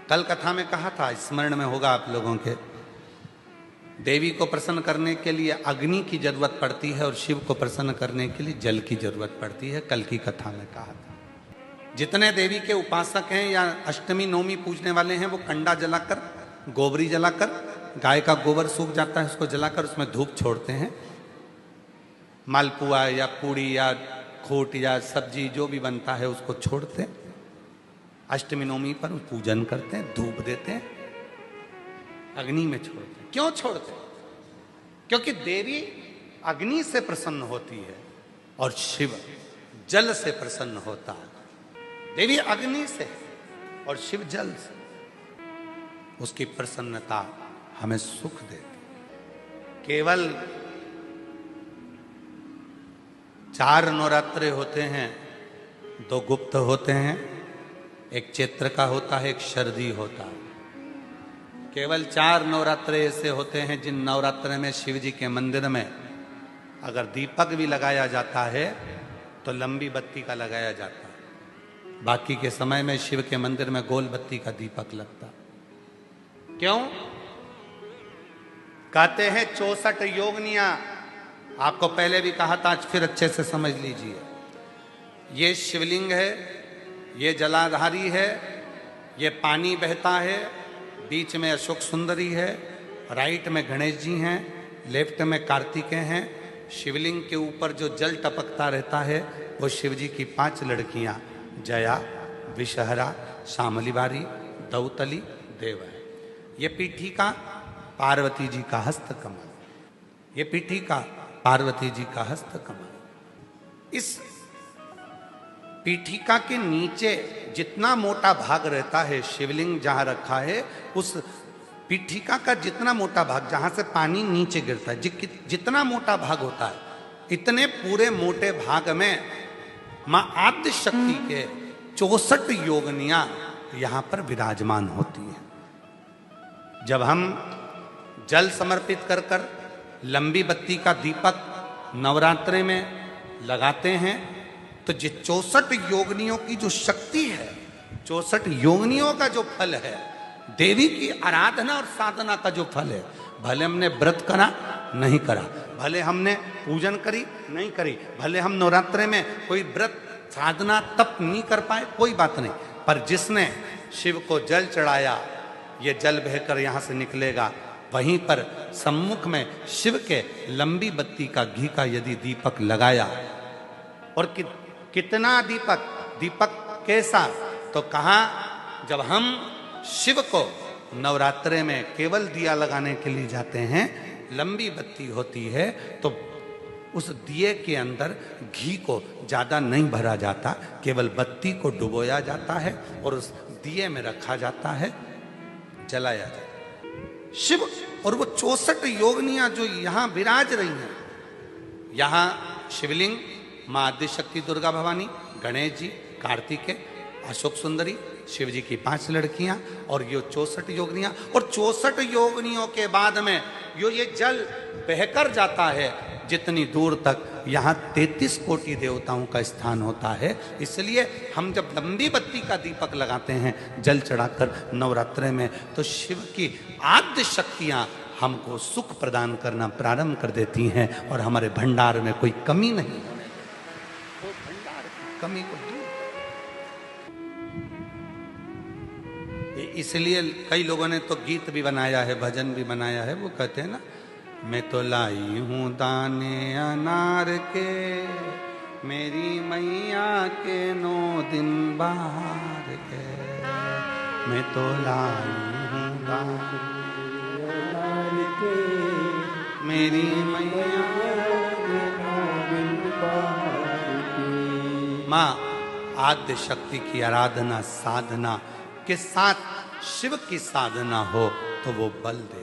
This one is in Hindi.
कल कथा में कहा था, स्मरण में होगा आप लोगों के, देवी को प्रसन्न करने के लिए अग्नि की जरूरत पड़ती है और शिव को प्रसन्न करने के लिए जल की जरूरत पड़ती है। कल की कथा में कहा था। जितने देवी के उपासक हैं या अष्टमी नवमी पूजने वाले हैं, वो कंडा जलाकर, गोबरी जलाकर, गाय का गोबर सूख जाता है उसको जलाकर उसमें धूप छोड़ते हैं। मालपुआ या पूड़ी या खोट या सब्जी जो भी बनता है उसको छोड़ते हैं। अष्टमी नवमी पर पूजन करते हैं, धूप देते हैं, अग्नि में छोड़ते हैं। क्यों छोड़ते हैं? क्योंकि देवी अग्नि से प्रसन्न होती है और शिव जल से प्रसन्न होता है। देवी अग्नि से और शिव जल से। उसकी प्रसन्नता हमें सुख देती। केवल 4 नवरात्रे होते हैं, 2 गुप्त होते हैं, एक चैत्र का होता है, एक शरदी होता है। केवल 4 नवरात्रे ऐसे होते हैं जिन नवरात्रे में शिव जी के मंदिर में अगर दीपक भी लगाया जाता है तो लंबी बत्ती का लगाया जाता है। बाकी के समय में शिव के मंदिर में गोल बत्ती का दीपक लगता। क्यों? कहते हैं 64 योगनियां। आपको पहले भी कहा था, आज फिर अच्छे से समझ लीजिए। ये शिवलिंग है, ये जलाधारी है, ये पानी बहता है, बीच में अशोक सुंदरी है, राइट में गणेश जी हैं, लेफ्ट में कार्तिकेय हैं। शिवलिंग के ऊपर जो जल टपकता रहता है वो शिव जी की 5 लड़कियां, जया, विषहरा, शामली बारी, दौतली, देव है। ये पीठिका पार्वती जी का हस्त कमल। ये पीठिका पार्वती जी का हस्त कमल। इस पीठिका के नीचे जितना मोटा भाग रहता है, शिवलिंग जहां रखा है उस पीठिका का जितना मोटा भाग, जहां से पानी नीचे गिरता है, जितना मोटा भाग होता है, इतने पूरे मोटे भाग में मां आद्य शक्ति के 64 योगनियां यहां पर विराजमान होती हैं। जब हम जल समर्पित कर कर लंबी बत्ती का दीपक नवरात्रे में लगाते हैं तो जो 64 योगनियों की जो शक्ति है, 64 योगनियों का जो फल है, देवी की आराधना और साधना का जो फल है, भले हमने व्रत करा नहीं करा, भले हमने पूजन करी नहीं करी, भले हम नवरात्रे में कोई व्रत साधना तप नहीं कर पाए, कोई बात नहीं, पर जिसने शिव को जल चढ़ाया, ये जल बहकर यहां से निकलेगा। वहीं पर सम्मुख में शिव के लंबी बत्ती का घी का यदि दीपक लगाया, और कितना दीपक कैसा, तो कहा जब हम शिव को नवरात्रे में केवल दिया लगाने के लिए जाते हैं, लंबी बत्ती होती है, तो उस दिए के अंदर घी को ज्यादा नहीं भरा जाता, केवल बत्ती को डुबोया जाता है और उस दिए में रखा जाता है, जलाया जाता है। शिव और वो 64 योगनियां जो यहां विराज रही हैं, यहां शिवलिंग, मां आद्य शक्ति दुर्गा भवानी, गणेश जी, कार्तिकेय, अशोक सुंदरी, शिव जी की 5 लड़कियां और ये 64 योगनियां। और 64 योगनियों के बाद में ये जल बहकर जाता है जितनी दूर तक, यहाँ 33 कोटि देवताओं का स्थान होता है। इसलिए हम जब लंबी बत्ती का दीपक लगाते हैं जल चढ़ाकर नवरात्रे में, तो शिव की आद्य शक्तियां हमको सुख प्रदान करना प्रारंभ कर देती हैं और हमारे भंडार में कोई कमी नहीं है। वो भंडार की कमी को दूर। इसलिए कई लोगों ने तो गीत भी बनाया है, भजन भी बनाया है। वो कहते हैं ना, मैं तो लाई हूं दाने अनार के, मेरी मैया के 9 दिन बाहर के। मैं तो लाई हूं दाने अनार के, मेरी मैया के 9 दिन बाहर के। माँ आद्य शक्ति की आराधना साधना के साथ शिव की साधना हो तो वो बल दे।